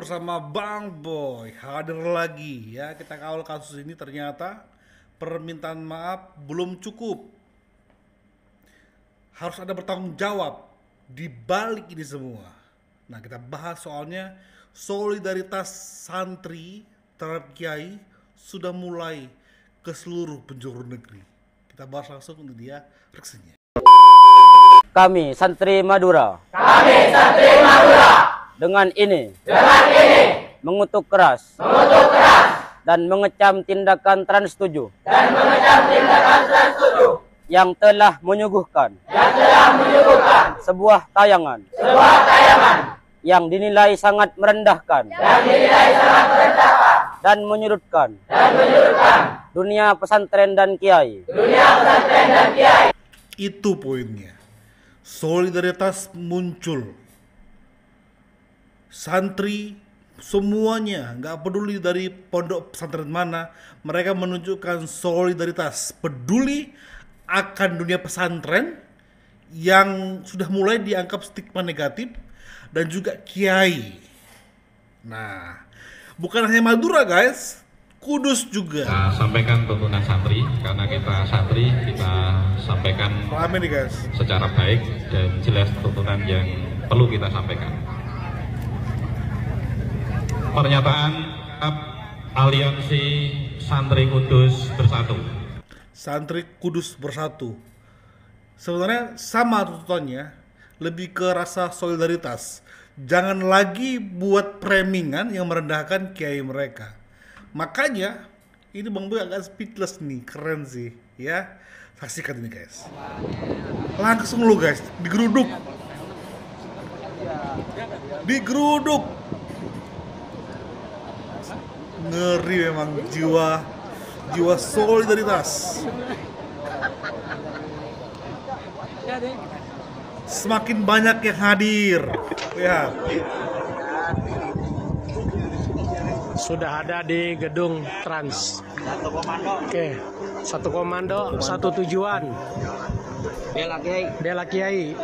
bersama Bang Boy hadir lagi ya. Kita kawal kasus ini, ternyata permintaan maaf belum cukup. Harus ada bertanggung jawab di balik ini semua. Nah, kita bahas soalnya solidaritas santri terhadap kiai sudah mulai ke seluruh penjuru negeri. Kita bahas langsung, untuk dia reaksinya. Kami santri Madura. Dengan ini mengutuk keras dan mengecam tindakan Trans 7 yang telah menyuguhkan sebuah tayangan yang dinilai sangat merendahkan dan menyudutkan dunia pesantren dan kiai. Itu poinnya. Solidaritas muncul. Santri semuanya, nggak peduli dari pondok pesantren mana, mereka menunjukkan solidaritas, peduli akan dunia pesantren yang sudah mulai dianggap stigma negatif, dan juga kiai. Nah, bukan hanya Madura guys, Kudus juga. Kita sampaikan tuntunan santri, karena kita santri, kita sampaikan Amin nih guys, secara baik dan jelas tuntunan yang perlu kita sampaikan. Pernyataan Aliansi Santri Kudus Bersatu. Santri Kudus Bersatu. Sebenarnya sama tuntutannya, lebih ke rasa solidaritas. Jangan lagi buat premingan yang merendahkan kiai mereka. Makanya ini Bang Boy agak speechless nih, keren sih ya. Saksikan ini guys. Langsung lu guys, digeruduk. Ngeri memang, jiwa solidaritas. Semakin banyak yang hadir ya. Sudah ada di gedung Trans. Oke, satu komando, satu tujuan. Bela Kiai.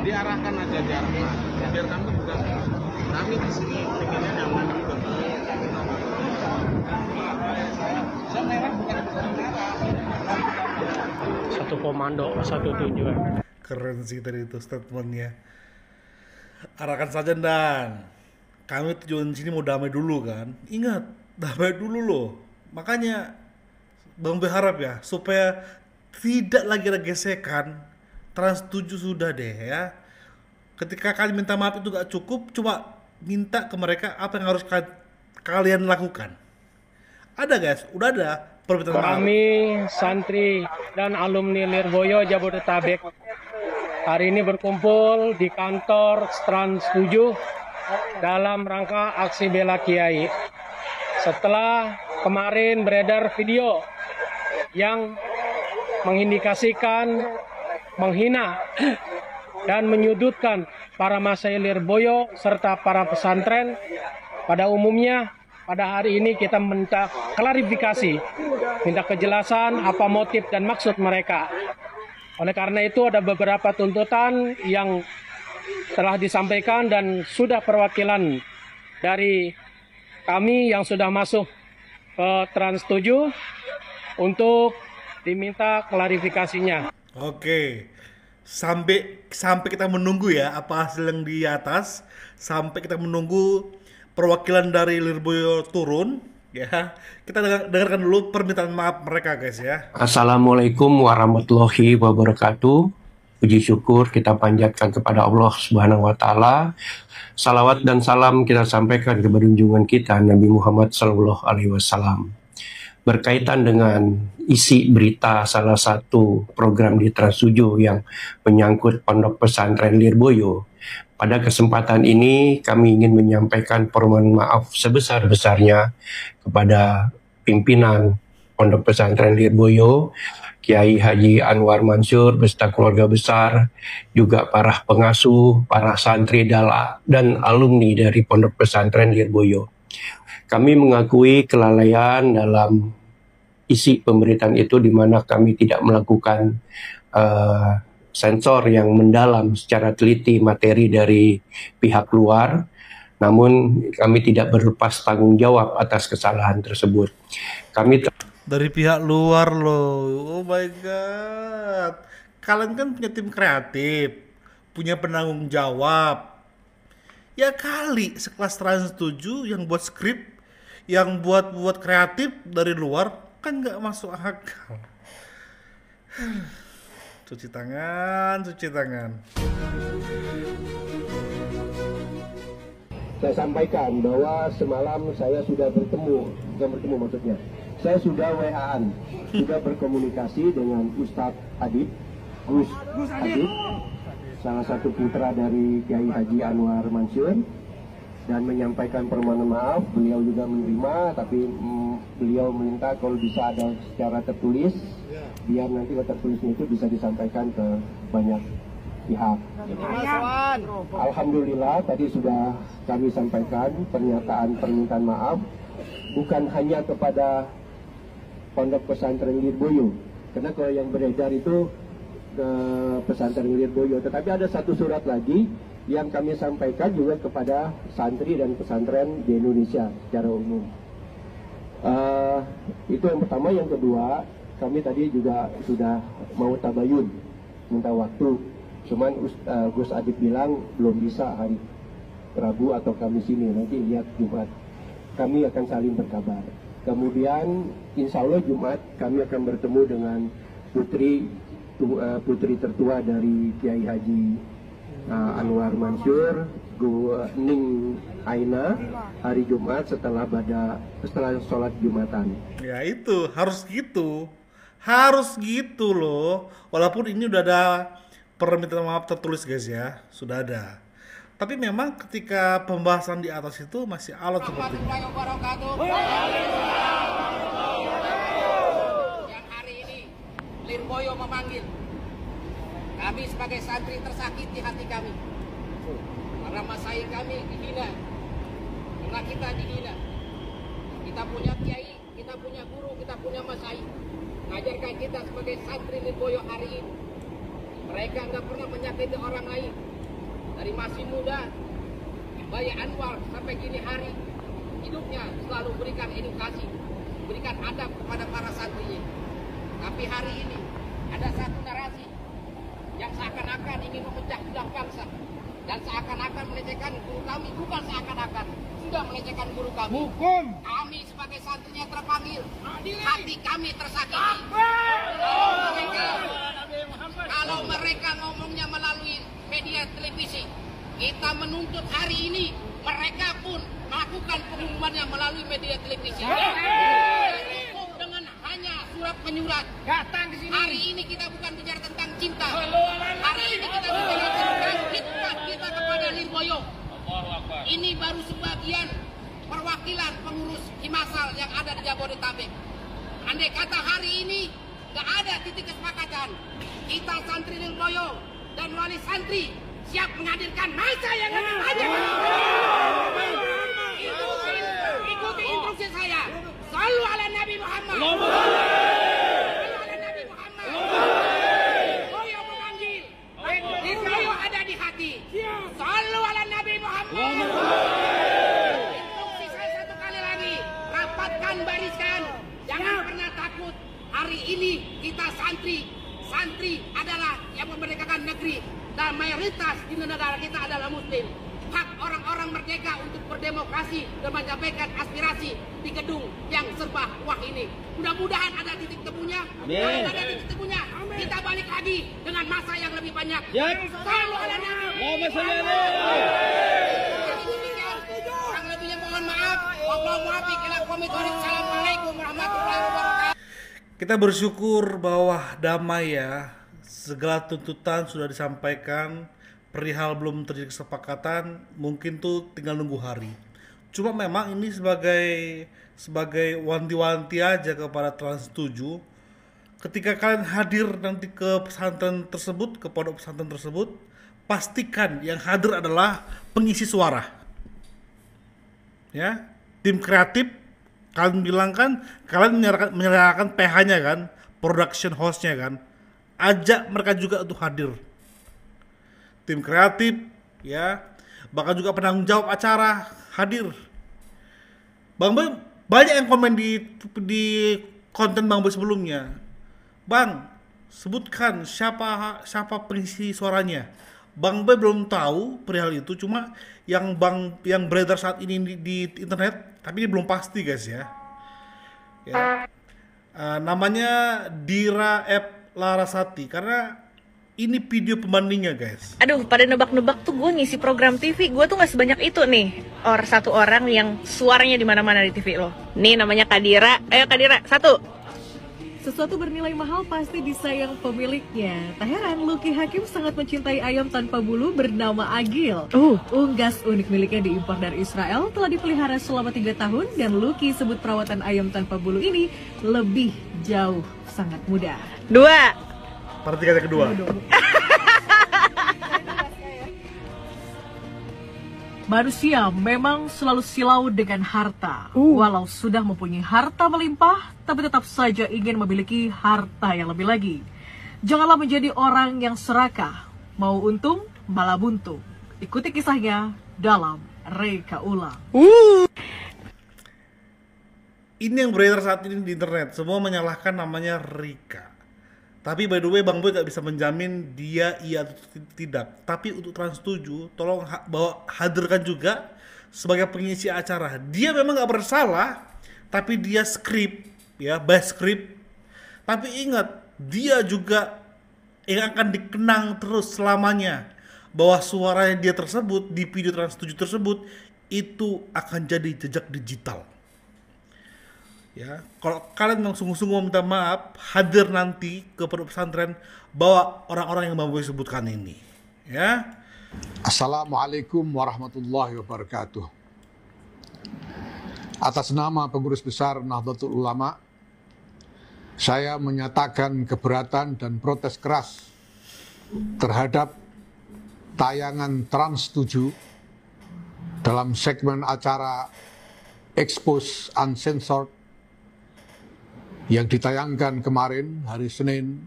Diarahkan aja, biar kami juga, kami di sini pengennya nyaman gitu. Satu komando, satu tujuan. Keren sih tadi itu statementnya. Arahkan saja dan kami tujuan sini mau damai dulu kan. Ingat, damai dulu loh. Makanya Bang berharap ya supaya tidak lagi ada gesekan. Trans 7 sudah deh ya. Ketika kalian minta maaf itu gak cukup, coba minta ke mereka apa yang harus kalian lakukan. Ada guys, udah ada permintaan maaf. Kami santri dan alumni Lirboyo Jabodetabek hari ini berkumpul di kantor Trans 7 dalam rangka aksi bela Kiai. Setelah kemarin beredar video yang mengindikasikan menghina dan menyudutkan para masai Lirboyo serta para pesantren pada umumnya, pada hari ini kita minta klarifikasi, minta kejelasan apa motif dan maksud mereka. Oleh karena itu ada beberapa tuntutan yang telah disampaikan dan sudah perwakilan dari kami yang sudah masuk ke Trans 7 untuk diminta klarifikasinya. Oke, sampai kita menunggu ya apa hasil yang di atas, sampai kita menunggu perwakilan dari Lirboyo turun ya. Kita dengarkan dulu permintaan maaf mereka guys ya. Assalamualaikum warahmatullahi wabarakatuh. Puji syukur kita panjatkan kepada Allah Subhanahu wa taala. Salawat dan salam kita sampaikan kepada junjungan kita Nabi Muhammad sallallahu alaihi wasallam. Berkaitan dengan isi berita salah satu program di Trans 7 yang menyangkut Pondok Pesantren Lirboyo. Pada kesempatan ini kami ingin menyampaikan permohonan maaf sebesar-besarnya kepada pimpinan Pondok Pesantren Lirboyo, Kiai Haji Anwar Mansur beserta keluarga besar, juga para pengasuh, para santri dan alumni dari Pondok Pesantren Lirboyo. Kami mengakui kelalaian dalam isi pemberitaan itu, di mana kami tidak melakukan sensor yang mendalam secara teliti materi dari pihak luar, namun kami tidak berlepas tanggung jawab atas kesalahan tersebut. Dari pihak luar loh, oh my god. Kalian kan punya tim kreatif, punya penanggung jawab. Ya kali sekelas Trans 7 yang buat skrip, yang buat kreatif dari luar, kan nggak masuk akal. Cuci tangan, cuci tangan. Saya sampaikan bahwa semalam saya sudah bukan bertemu maksudnya, saya sudah WA-an, sudah berkomunikasi dengan Ustadz Adib, Gus Adib, salah satu putra dari Kiai Haji Anwar Mansur, dan menyampaikan permohonan maaf. Beliau juga menerima, tapi beliau meminta kalau bisa ada secara tertulis, biar nanti tertulisnya itu bisa disampaikan ke banyak pihak. Alhamdulillah tadi sudah kami sampaikan pernyataan permintaan maaf bukan hanya kepada Pondok Pesantren Lirboyo, karena kalau yang beredar itu ke Pesantren Lirboyo, tetapi ada satu surat lagi yang kami sampaikan juga kepada santri dan pesantren di Indonesia secara umum. Itu yang pertama. Yang kedua, kami tadi juga sudah mau tabayun, minta waktu. Cuman Gus Adib bilang belum bisa hari Rabu atau Kamis ini, nanti lihat Jumat. Kami akan saling berkabar. Kemudian insya Allah Jumat kami akan bertemu dengan putri tertua dari Kiai Haji Anwar Mansur, Ning Aina, hari Jumat setelah sholat Jumatan. Ya itu harus gitu loh. Walaupun ini udah ada permintaan maaf tertulis guys ya, sudah ada. Tapi memang ketika pembahasan di atas itu masih alot sepertinya. Yang hari ini Lirboyo memanggil kami sebagai santri tersakiti hati kami karena masail kami dihina, karena kita dihina. Kita punya kiai, kita punya guru, kita punya masail ngajarkan kita sebagai santri Lirboyo hari ini. Mereka nggak pernah menyakiti orang lain. Dari masih muda, Bayi Anwar sampai kini hari, hidupnya selalu berikan edukasi, berikan adab kepada para santrinya. Tapi hari ini ada satu narasi yang seakan-akan ingin memecah belah bangsa dan seakan-akan melecehkan guru kami. Bukan seakan-akan, sudah melecehkan guru kami. Hukum. Kami sebagai santrinya terpanggil, hati kami tersakiti. Kalau mereka ngomongnya melalui media televisi, kita menuntut hari ini mereka pun melakukan pengumumannya melalui media televisi. Cukup dengan hanya surat menyurat. Datang ke sini. Hari ini kita bukan bicara tentang cinta. Hari ini kita bicara tentang khidmat kita kepada Lirboyo. Ini baru sebagian perwakilan pengurus Himasal yang ada di Jabodetabek. Andai kata hari ini gak ada titik kesepakatan, kita santri Lirboyo dan wali santri siap menghadirkan masa yang lebih banyak. Ikuti instruksi saya. Sallu ala Nabi Muhammad. Sallu ala Nabi Muhammad. Lirboyo memanggil, Lirboyo ada di hati. Sallu ala Nabi Muhammad. Instruksi saya satu kali lagi, rapatkan barisan, jangan pernah takut. Hari ini kita santri adalah yang memerdekakan negeri, dan mayoritas di negara kita adalah muslim. Hak orang-orang merdeka untuk berdemokrasi dan menyampaikan aspirasi di gedung yang serba wah ini. Mudah-mudahan ada titik temunya. Kalau ada titik temunya, kita balik lagi dengan masa yang lebih banyak. Sallu ala Nabi. Yang lebihnya mohon maaf. Wallahu muwaffiq ila aqwamit thoriq. Assalamualaikum warahmatullahi wabarakatuh. Kita bersyukur bahwa damai ya, segala tuntutan sudah disampaikan, perihal belum terjadi kesepakatan, mungkin tuh tinggal nunggu hari. Cuma memang ini sebagai wanti-wanti aja kepada Trans 7. Ketika kalian hadir nanti ke pesantren tersebut, ke pondok pesantren tersebut, pastikan yang hadir adalah pengisi suara. Ya, tim kreatif, kalian bilang kan, kalian menyerahkan PH-nya kan, production host-nya kan, ajak mereka juga untuk hadir. Tim kreatif, ya, bahkan juga penanggung jawab acara hadir. Bang Boy banyak yang komen di konten Bang Boy sebelumnya. Bang, sebutkan siapa pengisi suaranya. Bang Boy belum tahu perihal itu, cuma yang beredar saat ini di internet, tapi ini belum pasti guys ya. Namanya Dira F Larasati, karena ini video pembandingnya guys. Aduh, pada nebak-nebak tuh gue ngisi program TV, gue tuh nggak sebanyak itu nih. Satu orang yang suaranya di mana-mana di TV lo. Nih namanya Kadira. Ayo Kadira, satu. Sesuatu bernilai mahal pasti disayang pemiliknya. Tak heran Lucky Hakim sangat mencintai ayam tanpa bulu bernama Agil. Unggas unik miliknya diimpor dari Israel, telah dipelihara selama 3 tahun, dan Lucky sebut perawatan ayam tanpa bulu ini lebih jauh sangat mudah. 2. Perhatikan yang kedua. Manusia memang selalu silau dengan harta. Walau sudah mempunyai harta melimpah, tapi tetap saja ingin memiliki harta yang lebih lagi. Janganlah menjadi orang yang serakah, mau untung malah buntung. Ikuti kisahnya dalam Reka Ulang. Ini yang beredar saat ini di internet, semua menyalahkan namanya Rika. Tapi by the way Bang Boy gak bisa menjamin dia iya atau tidak. Tapi untuk Trans 7 tolong hadirkan juga sebagai pengisi acara. Dia memang gak bersalah, tapi dia skrip ya, by skrip. Tapi ingat, dia juga yang akan dikenang terus selamanya, bahwa suaranya dia tersebut di video Trans 7 tersebut itu akan jadi jejak digital. Ya, kalau kalian memang sungguh-sungguh minta maaf, hadir nanti ke pondok pesantren bawa orang-orang yang Bang Boy sebutkan ini. Ya. Assalamualaikum warahmatullahi wabarakatuh. Atas nama Pengurus Besar Nahdlatul Ulama, saya menyatakan keberatan dan protes keras terhadap tayangan Trans 7 dalam segmen acara Expose Uncensored yang ditayangkan kemarin hari Senin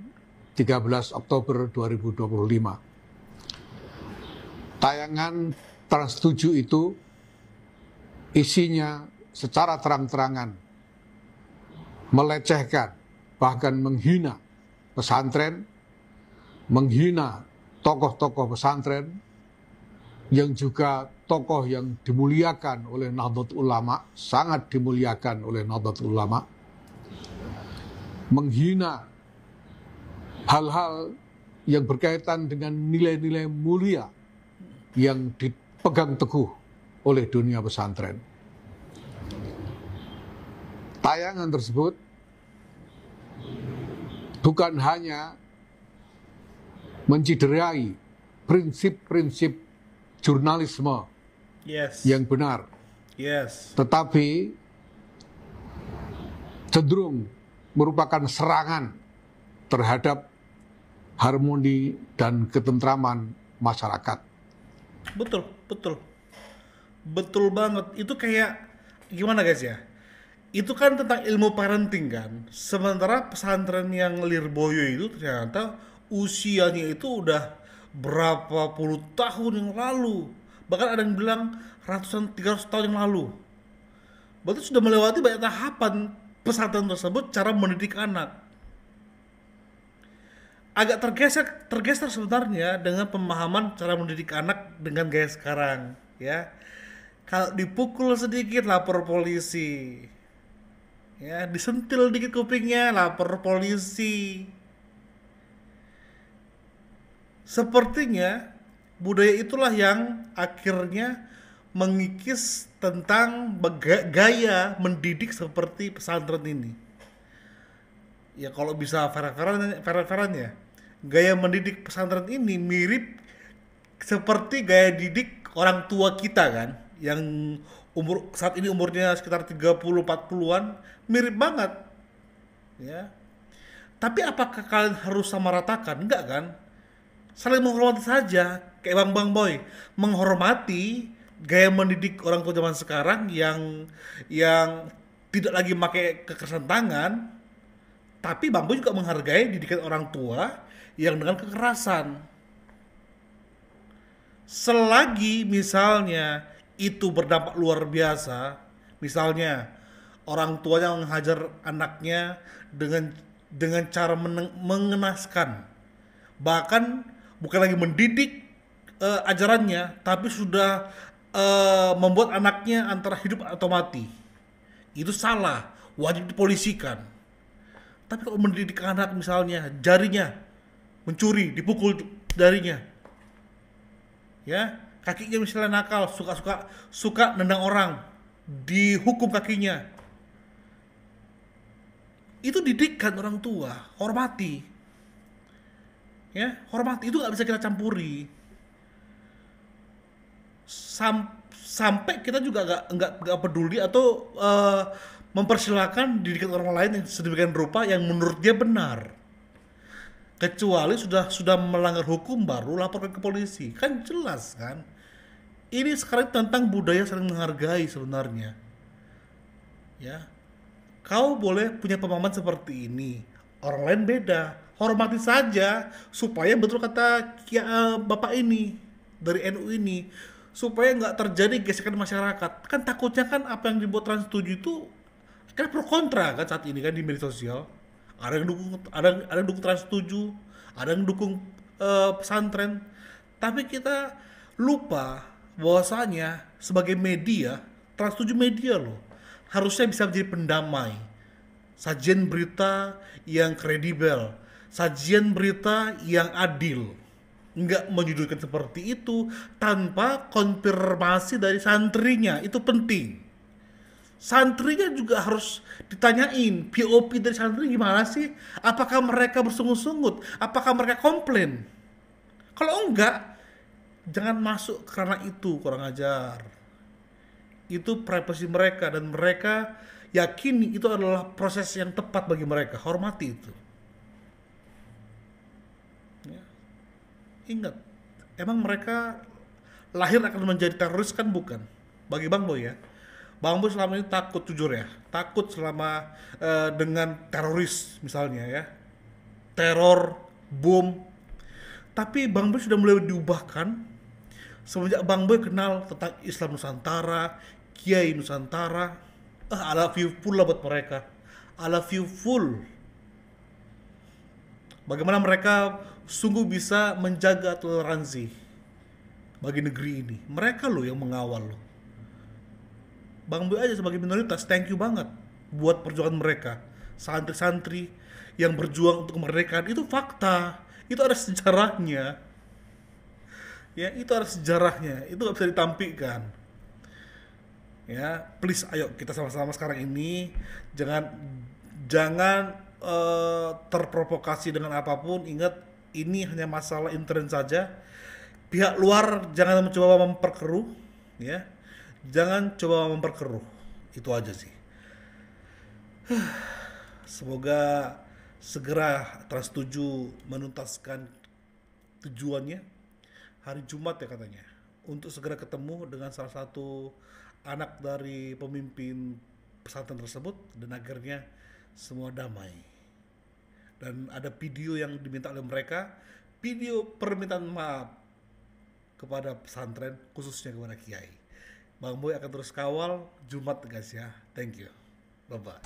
13 Oktober 2025. Tayangan Trans 7 itu isinya secara terang-terangan melecehkan, bahkan menghina pesantren, menghina tokoh-tokoh pesantren, yang juga tokoh yang dimuliakan oleh Nahdlatul Ulama, sangat dimuliakan oleh Nahdlatul Ulama, menghina hal-hal yang berkaitan dengan nilai-nilai mulia yang dipegang teguh oleh dunia pesantren. Tayangan tersebut bukan hanya menciderai prinsip-prinsip jurnalisme yang benar, tetapi cenderung merupakan serangan terhadap harmoni dan ketentraman masyarakat. Betul banget. Itu kayak gimana guys ya? Itu kan tentang ilmu parenting kan. Sementara pesantren yang Lirboyo itu ternyata usianya itu udah berapa puluh tahun yang lalu. Bahkan ada yang bilang 300 tahun yang lalu. Berarti sudah melewati banyak tahapan pesantren tersebut cara mendidik anak. Agak tergeser sebenarnya dengan pemahaman cara mendidik anak dengan gaya sekarang, ya. Kalau dipukul sedikit lapor polisi. Ya, disentil dikit kupingnya lapor polisi. Sepertinya budaya itulah yang akhirnya mengikis tentang gaya mendidik seperti pesantren ini. Ya kalau bisa fair-fairan ya. Gaya mendidik pesantren ini mirip seperti gaya didik orang tua kita kan, yang saat ini umurnya sekitar 30-40-an, mirip banget. Ya. Tapi apakah kalian harus samaratakan? Enggak kan? Saling menghormati saja, kayak Bang Boy menghormati gaya mendidik orang tua zaman sekarang yang tidak lagi pakai kekerasan tangan, tapi Bang Boy juga menghargai didikan orang tua yang dengan kekerasan. Selagi misalnya itu berdampak luar biasa, misalnya orang tuanya menghajar anaknya dengan cara mengenaskan, bahkan bukan lagi mendidik ajarannya, tapi sudah membuat anaknya antara hidup atau mati. Itu salah, wajib dipolisikan. Tapi kalau mendidik anak misalnya jarinya mencuri, dipukul jarinya, ya, kakinya misalnya nakal, suka nendang orang, dihukum kakinya. Itu didikan orang tua, hormati. Ya, hormati itu nggak bisa kita campuri. Sampai kita juga nggak peduli atau mempersilahkan didikan orang lain yang sedemikian rupa yang menurut dia benar, kecuali sudah melanggar hukum baru laporkan ke polisi. Kan jelas kan, ini sekarang tentang budaya saling menghargai sebenarnya. Ya, kau boleh punya pemahaman seperti ini, orang lain beda, hormati saja supaya betul kata bapak ini dari NU ini, supaya nggak terjadi gesekan masyarakat. Kan takutnya kan apa yang dibuat Trans 7 itu kan pro kontra kan saat ini kan di media sosial. Ada yang dukung, ada yang dukung Trans 7, ada yang dukung pesantren. Tapi kita lupa bahwasanya sebagai media, Trans 7 media loh, harusnya bisa menjadi pendamai. Sajian berita yang kredibel, sajian berita yang adil. Nggak menyudutkan seperti itu tanpa konfirmasi dari santrinya, itu penting. Santrinya juga harus ditanyain, POP dari santri gimana sih? Apakah mereka bersungut-sungut? Apakah mereka komplain? Kalau enggak, jangan masuk karena itu kurang ajar. Itu privasi mereka dan mereka yakini itu adalah proses yang tepat bagi mereka. Hormati itu. Ya. Ingat, emang mereka lahir akan menjadi teroris kan bukan? Bagi Bang Boy ya. Bang Boy selama ini takut, jujur ya, takut selama dengan teroris misalnya ya, teror, bom. Tapi Bang Boy sudah mulai diubahkan semenjak Bang Boy kenal tentang Islam Nusantara, Kiai Nusantara. I love you full lah buat mereka, I love you full. Bagaimana mereka sungguh bisa menjaga toleransi bagi negeri ini. Mereka loh yang mengawal loh. Bang Boy aja sebagai minoritas, thank you banget buat perjuangan mereka. Santri-santri yang berjuang untuk kemerdekaan, itu fakta. Itu ada sejarahnya. Ya, itu ada sejarahnya. Itu gak bisa ditampilkan. Ya, please ayo kita sama-sama sekarang ini jangan terprovokasi dengan apapun. Ingat, ini hanya masalah intern saja. Pihak luar jangan mencoba memperkeruh, ya. Jangan coba memperkeruh. Itu aja sih. Semoga segera Trans 7 menuntaskan tujuannya hari Jumat ya katanya, untuk segera ketemu dengan salah satu anak dari pemimpin pesantren tersebut dan akhirnya semua damai. Dan ada video yang diminta oleh mereka, video permintaan maaf kepada pesantren, khususnya kepada Kiai. Bang Boy akan terus kawal Jumat guys ya. Thank you. Bye-bye.